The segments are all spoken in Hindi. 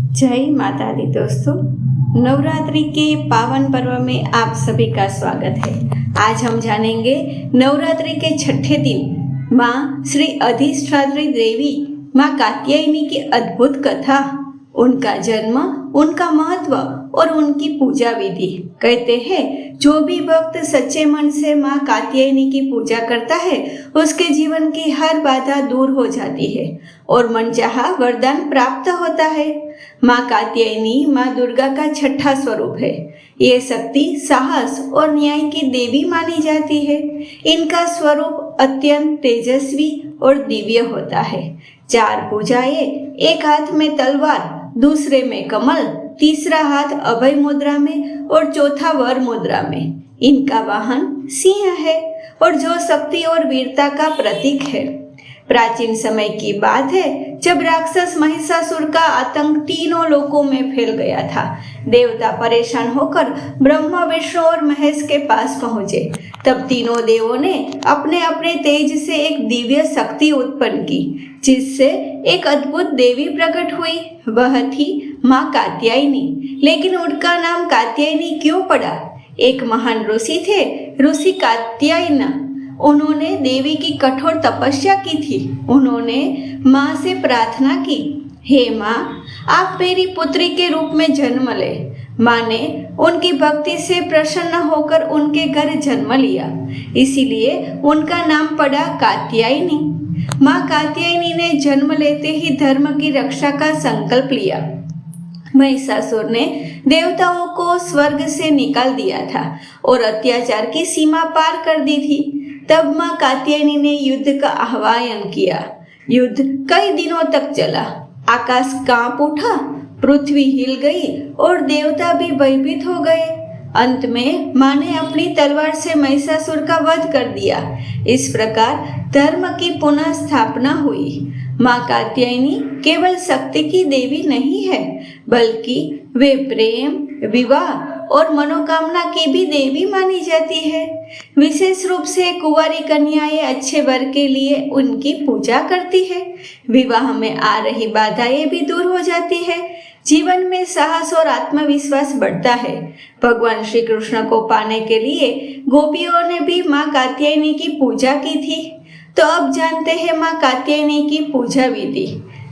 जय माता दी दोस्तों। नवरात्रि के पावन पर्व में आप सभी का स्वागत है। आज हम जानेंगे नवरात्रि के छठे दिन माँ श्री अधिष्ठात्री देवी माँ कात्यायनी की अद्भुत कथा, उनका जन्म, उनका महत्व और उनकी पूजा विधि। कहते हैं जो भी भक्त सच्चे मन से माँ कात्यायनी की पूजा करता है उसके जीवन की हर बाधा दूर हो जाती है और मनचाहा वरदान प्राप्त होता है। माँ कात्यायनी माँ दुर्गा का छठा स्वरूप है। ये शक्ति, साहस और न्याय की देवी मानी जाती है। इनका स्वरूप अत्यंत तेजस्वी और दिव्य होता है। चार भुजाएं, एक हाथ में तलवार, दूसरे में कमल, तीसरा हाथ अभय मुद्रा में और चौथा वर मुद्रा में। इनका वाहन सिंह है और जो शक्ति और वीरता का प्रतीक है। प्राचीन समय की बात है जब राक्षस महिषासुर का आतंक तीनों लोकों में फैल गया था। देवता परेशान होकर ब्रह्मा, विष्णु और महेश के पास पहुंचे। तब तीनों देवों ने अपने अपने तेज से एक दिव्य शक्ति उत्पन्न की, जिससे एक अद्भुत देवी प्रकट हुई। वह थी माँ कात्यायनी। लेकिन उनका नाम कात्यायनी क्यों पड़ा? एक महान ऋषि थे, ऋषि कात्यायन। उन्होंने देवी की कठोर तपस्या की थी। उन्होंने माँ से प्रार्थना की, हे माँ, आप मेरी पुत्री के रूप में जन्म ले। माँ ने उनकी भक्ति से प्रसन्न होकर उनके घर जन्म लिया। इसीलिए उनका नाम पड़ा कात्यायनी। माँ कात्यायनी ने जन्म लेते ही धर्म की रक्षा का संकल्प लिया। महिषासुर ने देवताओं को स्वर्ग से निकाल दिया था और अत्याचार की सीमा पार कर दी थी। तब माँ कात्यायनी ने युद्ध का आह्वान किया। युद्ध कई दिनों तक चला। आकाश कांप उठा, पृथ्वी हिल गई और देवता भी भयभीत हो गए। अंत में माँ ने अपनी तलवार से महिषासुर का वध कर दिया। इस प्रकार धर्म की पुनः स्थापना हुई। माँ कात्यायनी केवल शक्ति की देवी नहीं है, बल्कि वे प्रेम, विवाह और मनोकामना की भी देवी मानी जाती है। विशेष रूप से कुंवारी कन्याएं अच्छे वर के लिए उनकी पूजा करती है। विवाह में आ रही बाधाएं भी दूर हो जाती है। जीवन में साहस और आत्मविश्वास बढ़ता है। भगवान श्री कृष्ण को पाने के लिए गोपियों ने भी माँ कात्यायनी की पूजा की थी। तो अब जानते हैं माँ कात्यायनी की पूजा विधि।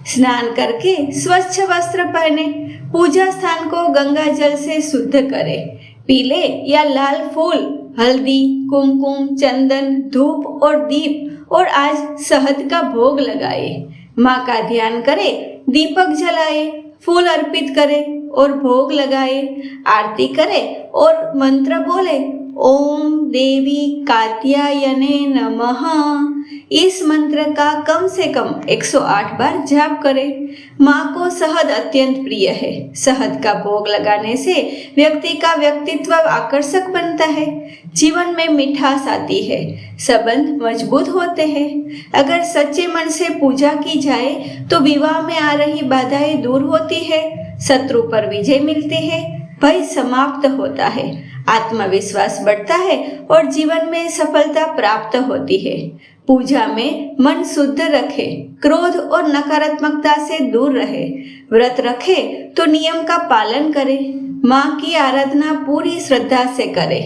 स्नान करके स्वच्छ वस्त्र पहने, पूजा स्थान को गंगा जल से शुद्ध करें। पीले या लाल फूल, हल्दी, कुमकुम, चंदन, धूप और दीप और आज शहद का भोग लगाए। माँ का ध्यान करे, दीपक जलाए, फूल अर्पित करे और भोग लगाए। आरती करे और मंत्र बोले, ओम देवी कात्यायने नमः। इस मंत्र का कम से कम 108 बार जाप करें। माँ को शहद अत्यंत प्रिय है। शहद का भोग लगाने से व्यक्ति का व्यक्तित्व आकर्षक बनता है, जीवन में मिठास आती है, संबंध मजबूत होते हैं। अगर सच्चे मन से पूजा की जाए तो विवाह में आ रही बाधाएं दूर होती है, शत्रु पर विजय मिलती है, भय समाप्त होता है, आत्मविश्वास बढ़ता है और जीवन में सफलता प्राप्त होती है। पूजा में मन शुद्ध रखे, क्रोध और नकारात्मकता से दूर रहे। व्रत रखे तो नियम का पालन करे। माँ की आराधना पूरी श्रद्धा से करे।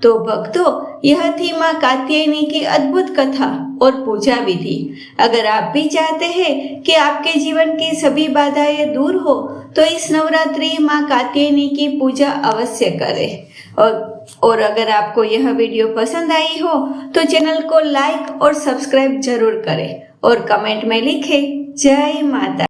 तो भक्तों, यह थी माँ कात्यायनी की अद्भुत कथा और पूजा विधि। अगर आप भी चाहते हैं कि आपके जीवन की सभी बाधाएं दूर हो तो इस नवरात्रि माँ कात्यायनी की पूजा अवश्य करें। और अगर आपको यह वीडियो पसंद आई हो तो चैनल को लाइक और सब्सक्राइब जरूर करें और कमेंट में लिखें जय माता।